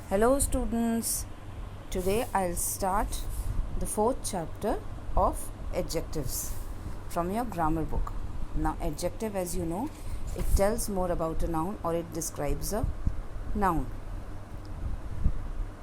Hello students, today I'll start the fourth chapter of adjectives from your grammar book. Now adjective, as you know, it tells more about a noun or it describes a noun.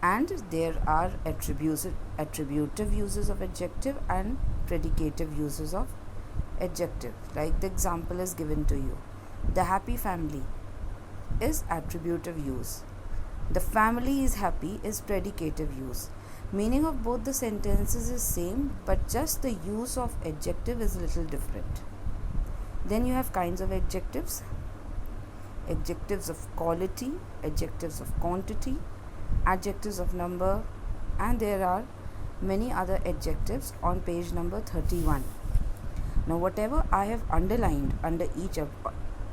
And there are attributive uses of adjective and predicative uses of adjective. Like the example is given to you. The happy family is attributive use. The family is happy is predicative use. Meaning of both the sentences is same, but just the use of adjective is a little different. Then you have kinds of adjectives. Adjectives of quality, adjectives of quantity, adjectives of number, and there are many other adjectives on page number 31. Now whatever I have underlined under each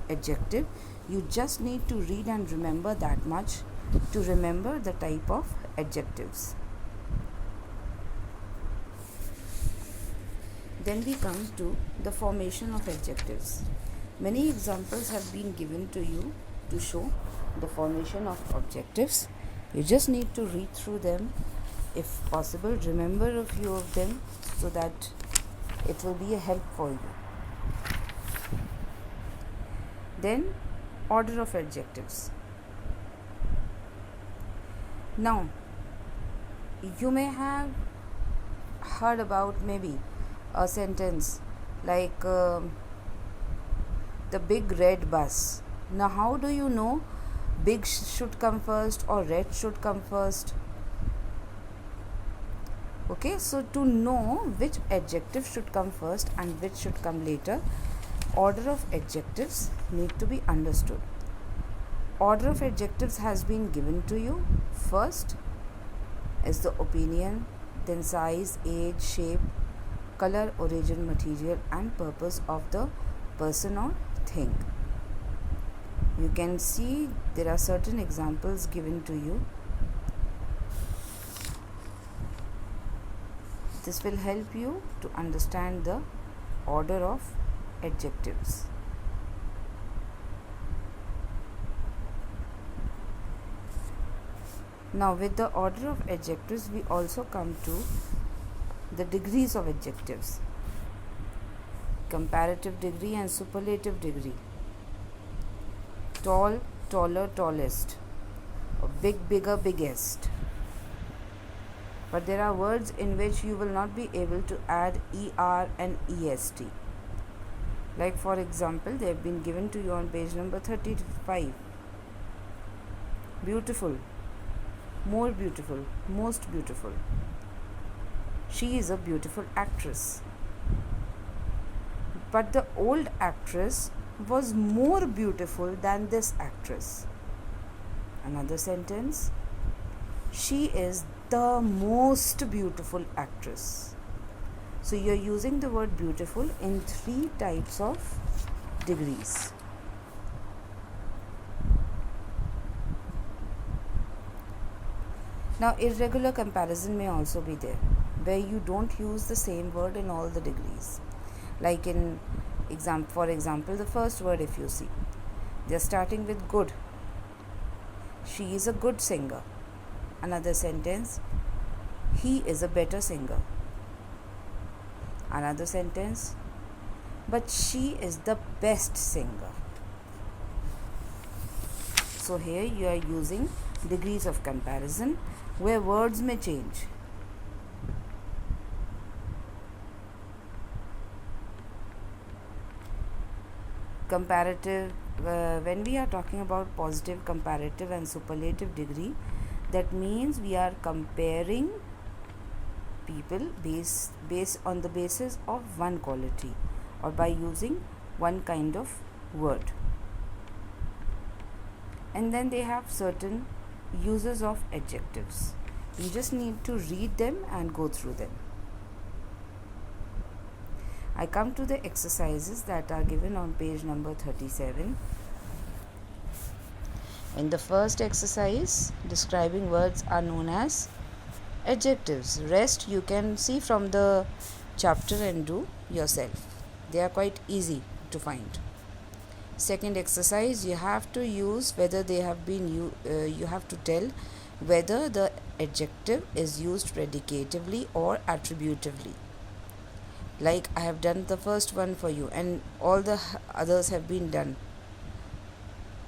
adjective, you just need to read and remember that much to remember the type of adjectives. Then we come to the formation of adjectives. Many examples have been given to you to show the formation of adjectives. You just need to read through them. If possible, remember a few of them so that it will be a help for you. Then, order of adjectives. Now, you may have heard about maybe a sentence like the big red bus. Now, how do you know big should come first or red should come first? Okay, so to know which adjective should come first and which should come later, order of adjectives need to be understood. Order of adjectives has been given to you. First is the opinion, then size, age, shape, color, origin, material, and purpose of the person or thing. You can see there are certain examples given to you. This will help you to understand the order of adjectives. Now, with the order of adjectives, we also come to the degrees of adjectives. Comparative degree and superlative degree. Tall, taller, tallest. Big, bigger, biggest. But there are words in which you will not be able to add ER and EST. Like for example, they have been given to you on page number 35. Beautiful. More beautiful, most beautiful. She is a beautiful actress. But the old actress was more beautiful than this actress. Another sentence. She is the most beautiful actress. So you are using the word beautiful in 3 types of degrees. Now, irregular comparison may also be there, where you don't use the same word in all the degrees. Like for example, the first word, if you see, they are starting with good. She is a good singer. Another sentence, he is a better singer. Another sentence, but she is the best singer. So here you are using degrees of comparison where words may change. Comparative, when we are talking about positive, comparative and superlative degree, that means we are comparing people based on the basis of one quality or by using one kind of word. And then they have certain uses of adjectives. You just need to read them and go through them. I come to the exercises that are given on page number 37. In the first exercise, describing words are known as adjectives. Rest you can see from the chapter and do yourself. They are quite easy to find. Second exercise, you have to use whether they have been you have to tell whether the adjective is used predicatively or attributively. Like I have done the first one for you and all the others have been done.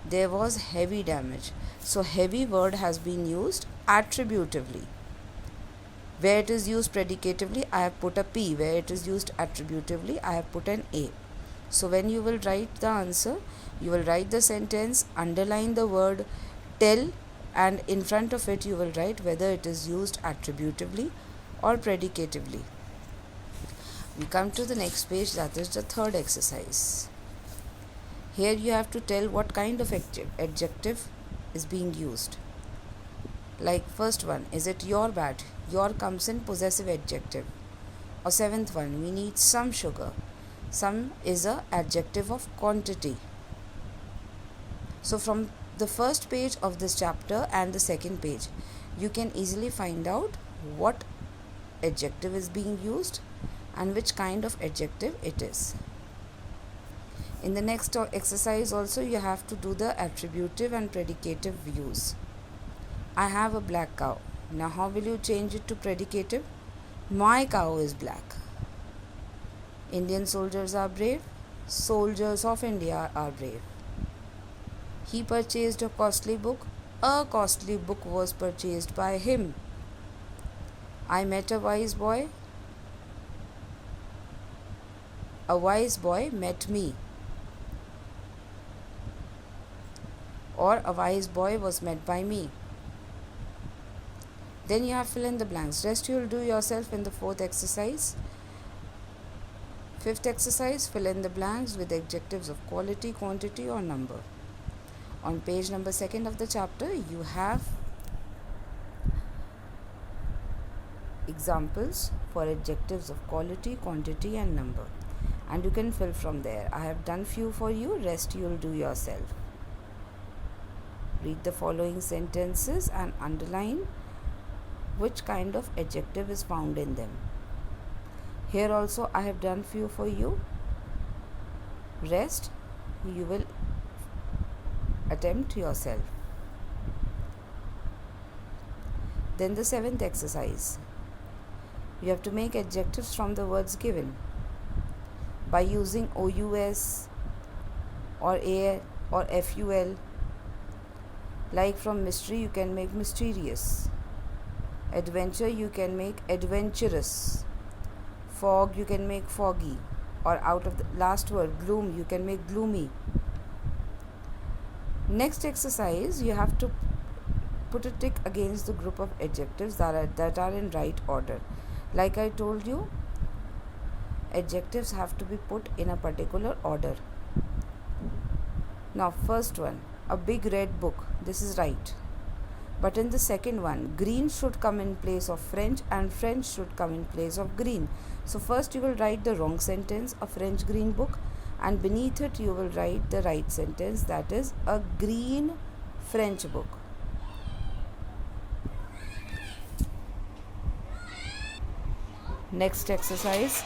There was heavy damage. So heavy word has been used attributively. Where it is used predicatively, I have put a P. Where it is used attributively, I have put an A. So when you will write the answer, you will write the sentence, underline the word tell, and in front of it you will write whether it is used attributively or predicatively. We come to the next page, that is the third exercise. Here you have to tell what kind of adjective is being used. Like first one, is it your bad? Your comes in possessive adjective. Or seventh one, we need some sugar. Some is a adjective of quantity. So from the first page of this chapter and the second page, you can easily find out what adjective is being used and which kind of adjective it is. In the next exercise also you have to do the attributive and predicative use. I have a black cow. Now how will you change it to predicative? My cow is black. Indian soldiers are brave. Soldiers of India are brave. He purchased a costly book. A costly book was purchased by him. I met a wise boy. A wise boy met me. Or a wise boy was met by me. Then you have fill in the blanks. Rest you will do yourself in the fourth exercise. Fifth exercise, fill in the blanks with adjectives of quality, quantity or number. On page number 2 of the chapter, you have examples for adjectives of quality, quantity and number. And you can fill from there. I have done few for you, rest you will do yourself. Read the following sentences and underline which kind of adjective is found in them. Here also I have done few for you. Rest you will attempt yourself. Then the 7th exercise. You have to make adjectives from the words given by using OUS or AL or FUL. Like from mystery you can make mysterious. Adventure you can make adventurous. Fog you can make foggy. Or out of the last word gloom you can make gloomy. Next exercise, you have to put a tick against the group of adjectives that are in right order. Like I told you, adjectives have to be put in a particular order. Now first one, a big red book. This is right. But in the second one, green should come in place of French and French should come in place of green. So first you will write the wrong sentence, a French green book, and beneath it you will write the right sentence, that is a green French book. Next exercise.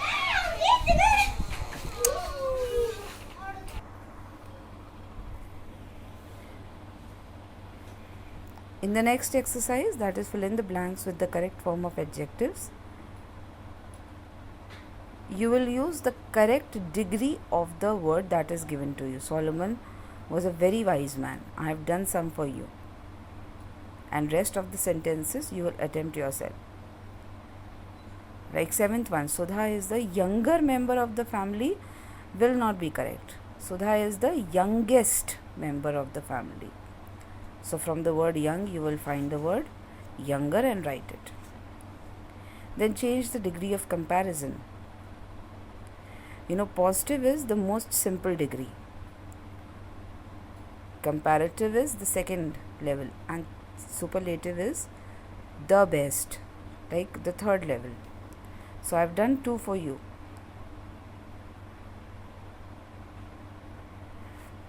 In the next exercise, that is fill in the blanks with the correct form of adjectives. You will use the correct degree of the word that is given to you. Solomon was a very wise man. I have done some for you. And rest of the sentences you will attempt yourself. Like 7th one, Sudha is the younger member of the family will not be correct. Sudha is the youngest member of the family. So from the word young you will find the word younger and write it. Then change the degree of comparison. Positive is the most simple degree. Comparative is the second level and superlative is the best, like the third level. So I have done 2 for you.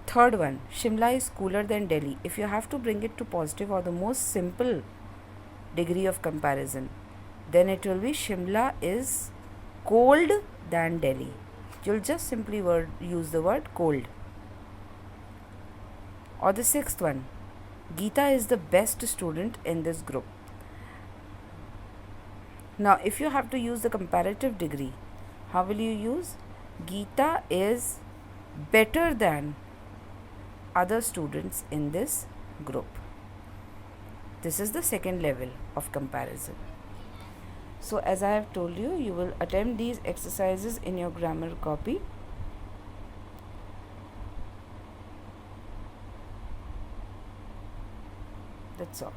Third one, Shimla is cooler than Delhi. If you have to bring it to positive or the most simple degree of comparison, then it will be Shimla is cold than Delhi. You'll just simply use the word cold. Or the 6th one, Geeta is the best student in this group. Now, if you have to use the comparative degree, how will you use? Geeta is better than other students in this group. This is the second level of comparison. So, as I have told you, you will attempt these exercises in your grammar copy. That's all.